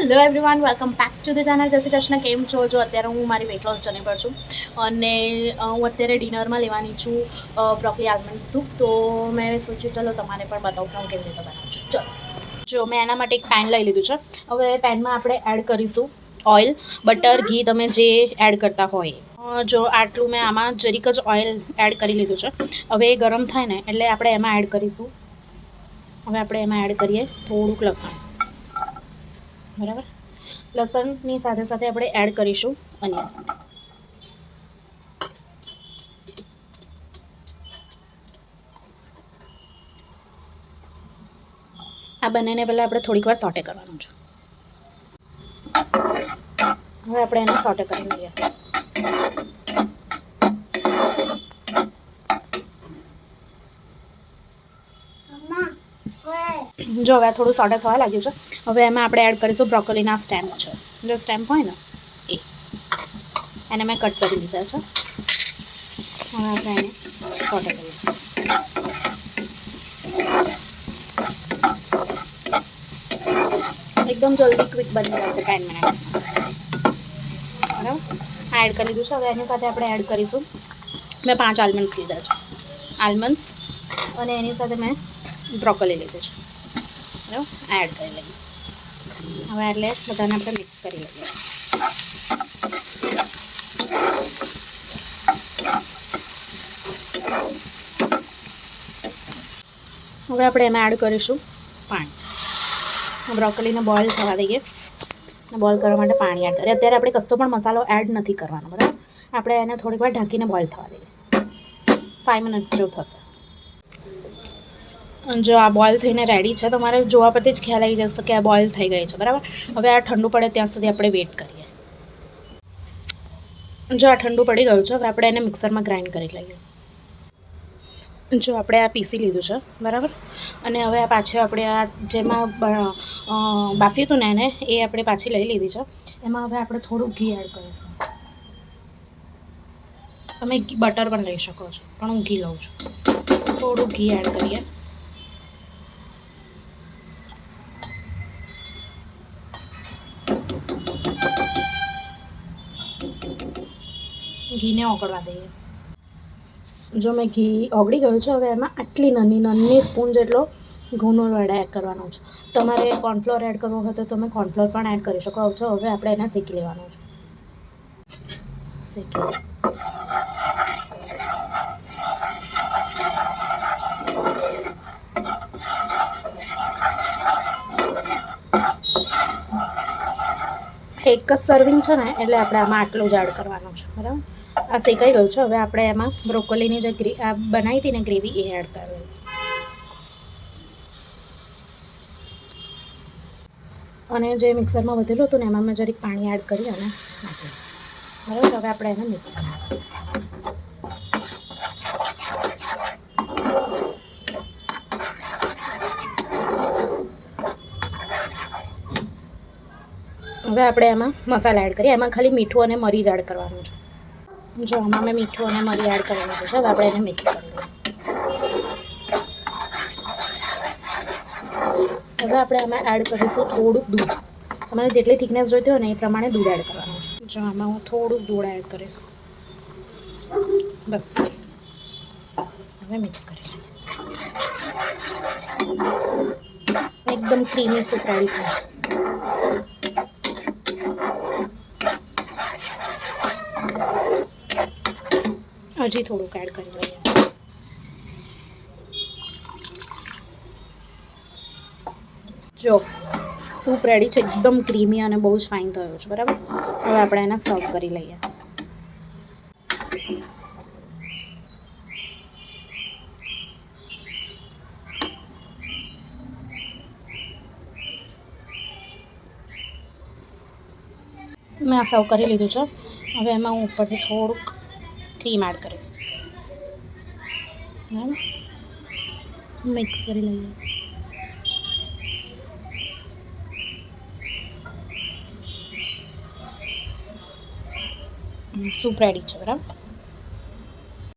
Hello everyone, welcome back to the channel. જય શ્રી કૃષ્ણ. કેમ છો? જો અત્યારે હું મારી વેટ લોસ જર્ની પર છું અને હું અત્યારે ડિનરમાં લેવાની છું બ્રોકલી આલમંડ સૂપ. તો મેં સોચ્યું ચલો તમારે પણ બતાવું કે હું કેવી રીતે બનાવું છું. ચલો, જો મેં એના માટે એક પેન લઈ લીધું છે. હવે પેનમાં આપણે એડ કરીશું ઓઇલ, બટર, ઘી, તમે જે એડ કરતા હોય. જો આટલું મેં આમાં જરીક જ ઓઇલ એડ કરી લીધું છે. હવે એ ગરમ થાય ને એટલે આપણે એમાં એડ કરીશું. હવે આપણે એમાં એડ કરીએ થોડુંક લસણ. બરાબર, લસણની સાથે સાથે આપણે એડ કરીશું અનિયન. આ બંનેને પહેલાં આપણે થોડીક વાર સોટે કરવાનું છે. હવે આપણે એને સોટે કરી લઈએ. જો હવે થોડું સોટે થવા લાગ્યું છે. હવે એમાં આપણે એડ કરીશું બ્રોકોલીના સ્ટેમ છે. જો સ્ટેમ હોય ને એને મેં કટ કરી લીધા છે. હવે આપણે એને સોટે કરીએ. એકદમ જલ્દી ક્વિક બની જશે 10 મિનિટ. બરાબર, આ એડ કરી દીધું છે. હવે એની સાથે આપણે એડ કરીશું, મેં 5 આલમંડ્સ લીધા છે. આલમંડ્સ અને એની સાથે મેં બ્રોકોલી લીધું છે. બરાબર, આ એડ કરી લઈએ. હવે એટલે બધાને આપણે મિક્સ કરી લઈએ. હવે આપણે એમાં એડ કરીશું પાણી. બ્રોકોલીને બોઇલ થવા દઈએ. બોઇલ કરવા માટે પાણી એડ કરીએ. અત્યારે આપણે કશો પણ મસાલો એડ નથી કરવાનો. બરાબર, આપણે એને થોડીક વાર ઢાંકીને બોઇલ થવા દઈએ. 5 મિનિટ્સ જેવું થશે. જો આ બોઇલ થઈને રેડી છે. તમારે જોવા પરથી જ ખ્યાલ આવી જશે કે આ બોઇલ થઈ ગઈ છે. બરાબર, હવે આ ઠંડુ પડે ત્યાં સુધી આપણે વેઇટ કરીએ. જો આ ઠંડુ પડી ગયું છે. હવે આપણે એને મિક્સરમાં ગ્રાઇન્ડ કરી લઈએ. જો આપણે આ પીસી લીધું છે. બરાબર, અને હવે આ પાછું આપણે આ જેમાં બાફ્યું હતું ને એને એ આપણે પાછી લઈ લીધી છે. એમાં હવે આપણે થોડું ઘી એડ કરીશું. તમે બટર પણ લઈ શકો છો, પણ હું ઘી લઉં છું. થોડું ઘી એડ કરીએ. ઘીને ઓગળવા દઈએ. જો મેં ઘી ઓગળી ગયું છે. હવે એમાં આટલી નાની સ્પૂન જેટલો ઘઉંનો લોટ એડ કરવાનો છે. તમારે કોર્નફ્લોર એડ કરવો હોય તો તમે કોર્નફ્લોર પણ એડ કરી શકો છો. હવે આપણે એને શેકી લેવાનું છે. શેકી એક જ સર્વિંગ છે ને એટલે આપણે આમાં આટલું જ એડ કરવાનું છે. બરાબર, આ શેકાઈ ગયું છે. હવે આપણે એમાં બ્રોકોલીની જે બનાવી હતી ને ગ્રેવી એ એડ કરવી. અને જે મિક્સરમાં વધેલું હતું ને એમાં મેં જરીક પાણી એડ કરી અને નાખી. બરાબર, હવે આપણે એને મિક્સ કરીએ. હવે આપણે એમાં મસાલા એડ કરીએ. એમાં ખાલી મીઠું અને મરી જ એડ કરવાનું છે. જો આમાં મેં મીઠું અને મરી એડ કરવાનું છે. હવે આપણે એને મિક્સ કરી લઈએ. હવે આપણે આમાં એડ કરીશું થોડુંક દૂધ. તમારે જેટલી થિકનેસ જોઈતી હોય ને એ પ્રમાણે દૂધ એડ કરવાનું છે. જો આમાં હું થોડુંક દૂધ એડ કરીશ. બસ, હવે મિક્સ કરી લઈએ. એકદમ ક્રીમી સૂપ રેડી થાય. હજી થોડુંક એડ કરી લઈએ. જો સૂપ રેડી છે. એકદમ ક્રીમી અને બહુ જ ફાઇન થયો છે. બરાબર, હવે આપણે એને સર્વ કરી લઈએ. મેં આ સર્વ કરી લીધું છે. હવે એમાં હું ઉપરથી થોડુંક ક્રીમ એડ કરીશ. બરાબર, મિક્સ કરી લઈએ. સૂપ રેડી છે. બરાબર.